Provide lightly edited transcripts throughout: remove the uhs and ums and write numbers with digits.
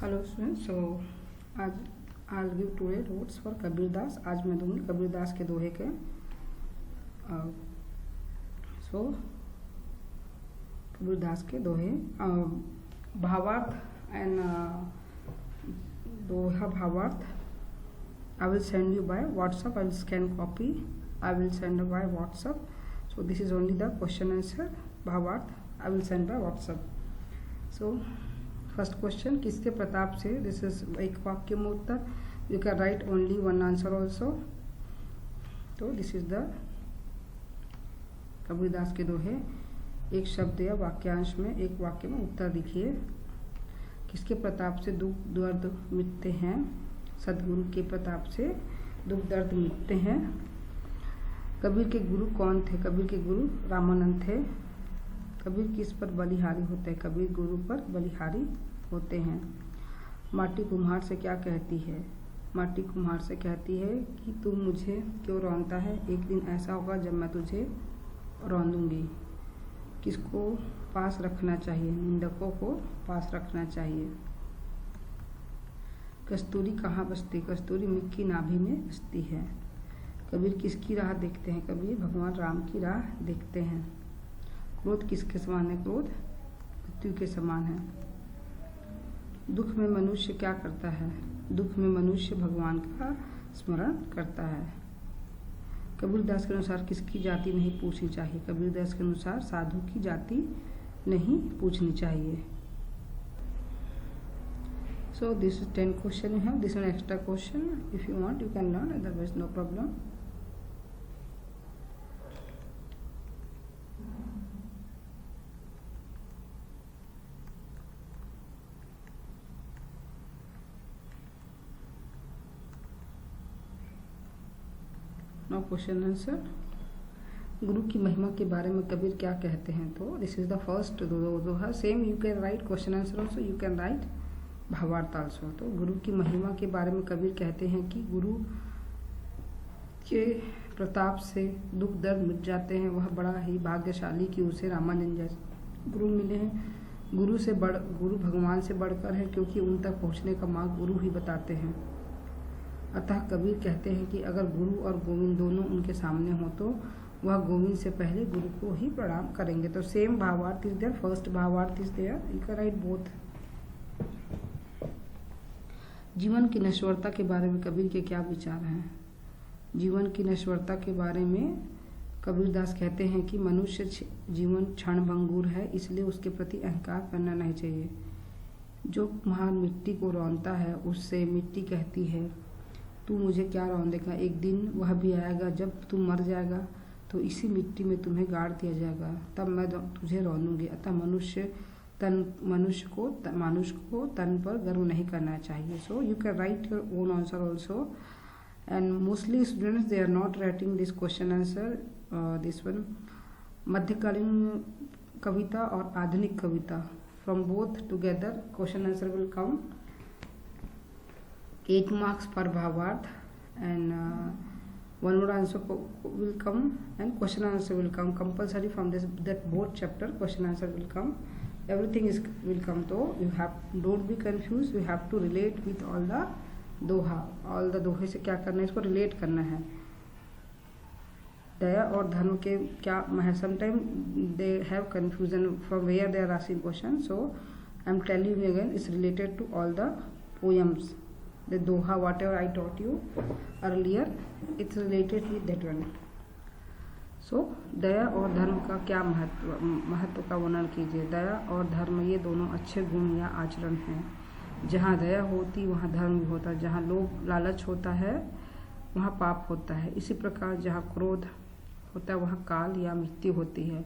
Hello students, आज I give today notes for Kabir Das. आज मैं दूंगी कबीर दास के दोहे के। कबीर दास के दोहे भावार्थ एंड दोहा भावार्थ I will send you by WhatsApp. I will scan copy. I will send by WhatsApp. So this is only the question answer. भावार्थ I will send by WhatsApp. So first question, किसके प्रताप से, this is एक वाक्य में उत्तर, you can write only one answer also. तो this is the Kabirdas के दोहे। एक शब्द या वाक्यांश में एक वाक्य में उत्तर लिखिए। किसके प्रताप से दुख दर्द मिटते हैं? सदगुरु के प्रताप से दुख दर्द मिटते हैं। कबीर के गुरु कौन थे? कबीर के गुरु रामानंद थे। कबीर किस पर बलिहारी होते हैं? कबीर गुरु पर बलिहारी होते हैं। माटी कुम्हार से क्या कहती है? माटी कुम्हार से कहती है कि तू मुझे क्यों रौंदता है, एक दिन ऐसा होगा जब मैं तुझे रौंदूंगी। किसको पास रखना चाहिए? निंदकों को पास रखना चाहिए। कस्तूरी कहाँ बसती? कस्तूरी मिट्टी की नाभि में बसती है। कबीर किसकी राह देखते हैं? कबीर भगवान राम की राह देखते हैं। क्रोध किसके समान है? क्रोध मृत्यु के समान है। दुख में मनुष्य क्या करता है? दुख में मनुष्य भगवान का स्मरण करता है। कबीरदास के अनुसार किसकी जाति नहीं पूछनी चाहिए? कबीरदास के अनुसार साधु की जाति नहीं पूछनी चाहिए। So this is 10 question you have. This is an extra question. If you want, you can learn. Otherwise, no problem. Now question answer. गुरु की महिमा के बारे में कबीर क्या कहते हैं? तो this is the first Doha. Same you can right question answer also, you can right भावार्थ आल्सो। तो गुरु की महिमा के बारे में कबीर कहते हैं कि गुरु के प्रताप से दुख दर्द मिट जाते हैं। वह बड़ा ही भाग्यशाली कि उसे रामानंद जैसे गुरु मिले हैं। गुरु भगवान से बढ़कर है, क्योंकि उन तक पहुँचने का मार्ग गुरु ही बताते हैं। अतः कबीर कहते हैं कि अगर गुरु और गोविंद दोनों उनके सामने हो तो वह गोविंद से पहले गुरु को ही प्रणाम करेंगे। तो सेम भावार्थ इज देयर, फर्स्ट भावार्थ is there, you can write both. जीवन की नश्वरता के बारे में कबीर के क्या विचार हैं? जीवन की नश्वरता के बारे में कबीरदास कहते हैं कि मनुष्य जीवन क्षणभंगुर है, इसलिए उसके प्रति अहंकार करना नहीं चाहिए। जो कुम्हार मिट्टी को रौंदता है, उससे मिट्टी कहती है तू मुझे क्या रौंदेगा, एक दिन वह भी आएगा जब तू मर जाएगा तो इसी मिट्टी में तुम्हें गाड़ दिया जाएगा, तब मैं तुझे रौंदूंगी। अतः मनुष्य को तन पर गर्व नहीं करना चाहिए। So you can write your own answer also. And mostly students they are not writing this question answer, this one. मध्यकालीन कविता और आधुनिक कविता, from both together question answer will come. 8 marks per bhavarth, and one more answer will come, and question answer will come compulsory from that both chapter. Question answer will come, everything will come. So you don't be confused, you have to relate with all the Doha. all the दोहे से क्या करना है? इसको relate करना है। दया और धर्म के क्या sometime they have confusion from where they are asking question, so I am telling you again, it's related to all the poems. The doha, whatever I taught you earlier, it's related with that one. So दया और धर्म का क्या महत्व का वर्णन कीजिए। दया और धर्म ये दोनों अच्छे गुण या आचरण हैं। जहाँ दया होती वहाँ धर्म भी होता है। जहाँ लोग लालच होता है वहाँ पाप होता है। इसी प्रकार जहाँ क्रोध होता है वहाँ काल या मृत्यु होती है,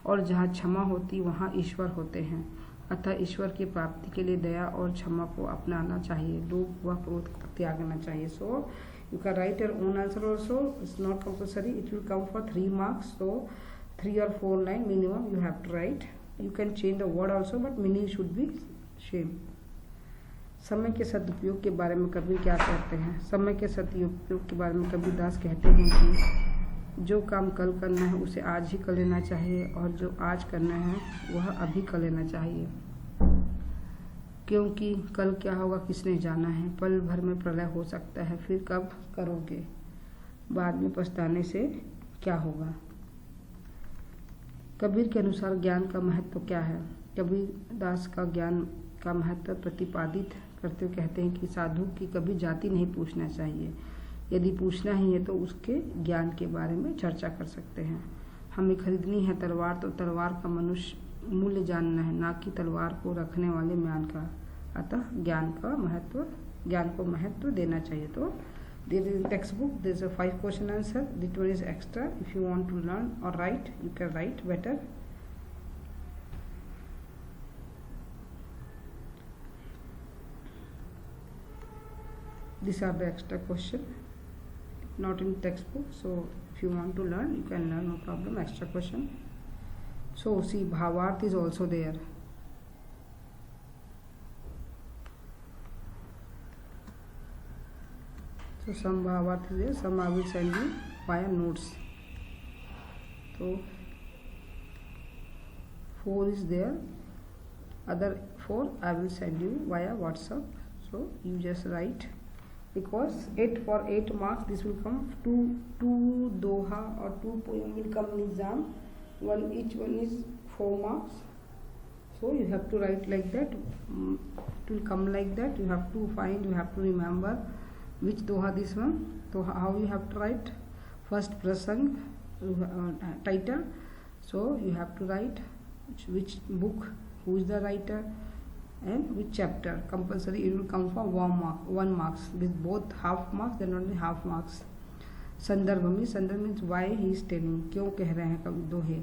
और जहाँ क्षमा होती वहाँ ईश्वर होते हैं। अतः ईश्वर की प्राप्ति के लिए दया और क्षमा को अपनाना चाहिए, लोभ व क्रोध को त्यागना चाहिए। So you can write your own answer also, it's not compulsory, it will come for 3 marks, so 3 or 4 line minimum you have to write. You can change the word also, but meaning should be same. समय के सदुपयोग के बारे में कबीर क्या कहते हैं? समय के सदुपयोग के बारे में कबीरदास कहते हैं कि जो काम कल करना है उसे आज ही कर लेना चाहिए, और जो आज करना है वह अभी कर लेना चाहिए। क्योंकि कल क्या होगा किसने जाना है, पल भर में प्रलय हो सकता है, फिर कब करोगे, बाद में पछताने से क्या होगा। कबीर के अनुसार ज्ञान का महत्व क्या है। कबीर दास का ज्ञान का महत्व प्रतिपादित करते हुए कहते हैं कि साधु की कभी जाति नहीं पूछना चाहिए, यदि पूछना ही है तो उसके ज्ञान के बारे में चर्चा कर सकते हैं। हमें खरीदनी है तलवार तो तलवार का मनुष्य मूल्य जानना है, ना कि तलवार को रखने वाले म्यान का। अतः ज्ञान को महत्व देना चाहिए। तो there is in textbook there is a 5 question answer, that one is extra. If you want to learn or write, you can write better. These are the extra question, not in textbook, so if you want to learn you can learn, no problem. Extra question. So see, bhavarth is also there. So some bhavarth is there, some I will send you via notes. So 4 is there, other 4 I will send you via WhatsApp. So you just write, because 8 for 8 marks this will come. Two doha or 2 poem will come in exam. Each one is 4 marks. So you have to write like that. It will come like that. You have to find, you have to remember which doha this one. So how you have to write? First prasang, title. So you have to write which book, who is the writer, and which chapter. Compulsory it will come for 1 marks. With both half marks, then only half marks. संदर्भ means why he is telling, क्यों कह रहे हैं कबीर दोहे।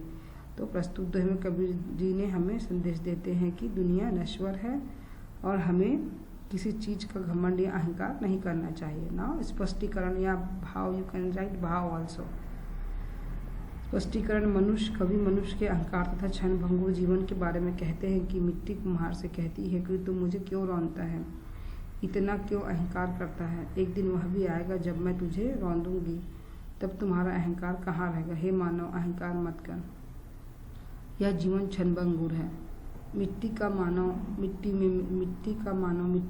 तो प्रस्तुत दोहे में कबीर जी ने हमें संदेश देते हैं कि दुनिया नश्वर है और हमें किसी चीज़ का घमंड या अहंकार नहीं करना चाहिए। ना स्पष्टीकरण या भाव, यू कैन राइट भाव ऑल्सो। स्पष्टीकरण, कवि मनुष्य के अहंकार तथा क्षण भंगुर जीवन के बारे में कहते हैं कि मिट्टी कुम्हार से कहती है कि तू मुझे क्यों रौंदता है, इतना क्यों अहंकार करता है। एक दिन वह भी आएगा जब मैं तुझे रौंदूंगी, तब तुम्हारा अहंकार कहाँ रहेगा। हे मानव, अहंकार मत कर, यह जीवन क्षणभंगुर है। मिट्टी का मानव मिट्टी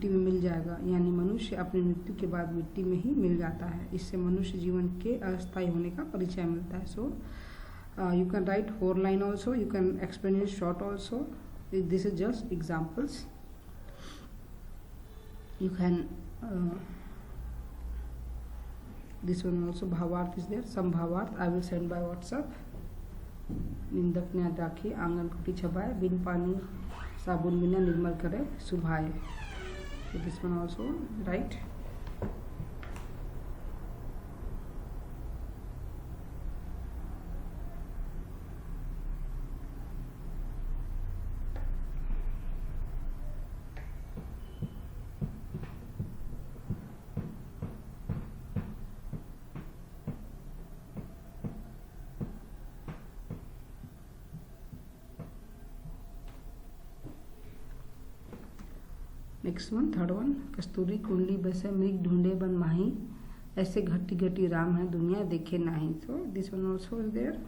में मिल जाएगा, यानी मनुष्य अपनी मृत्यु के बाद मिट्टी में ही मिल जाता है। इससे मनुष्य जीवन के अस्थायी होने का परिचय मिलता है। सो you can right 4 line also, you can explain it short also. This is just examples. You can this one also bhavarth is there. Some bhavarth I will send by WhatsApp. निंदक ने राखी आंगन कुटी छबाए, बिन पानी साबुन बिना निर्मल करे सुभाए। So this one also right. Next one, third one, कस्तूरी कुंडली बसे मृग ढूंढे बन माही, ऐसे घटी घटी राम है दुनिया देखे नाही। So this one also is there,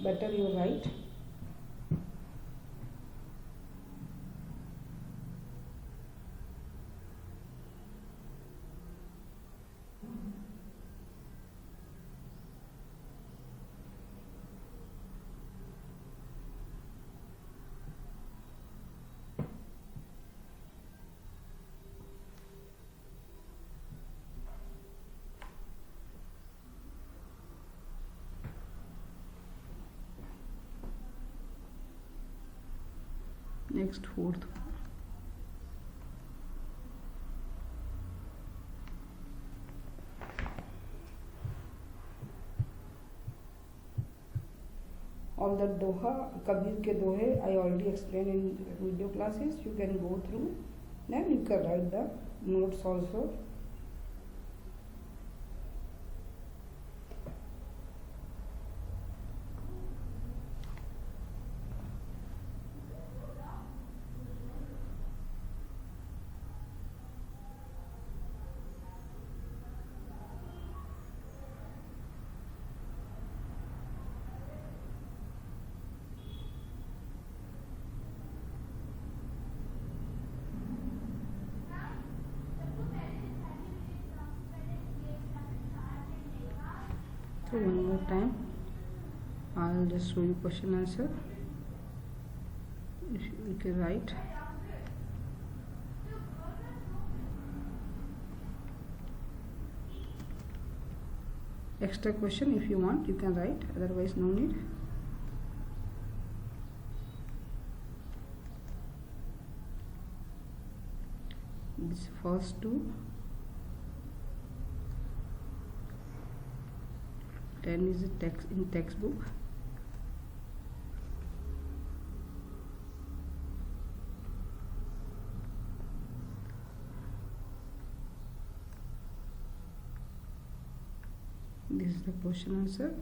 better you write. Next fourth, all the दोहा, कबीर के दोहे I already explain in video classes, you can go through, then you can write the notes also. So one more time, I'll just show you question answer. If you can write. Extra question if you want, you can write, otherwise no need. This first two 10 is a text in textbook. This is the question answer.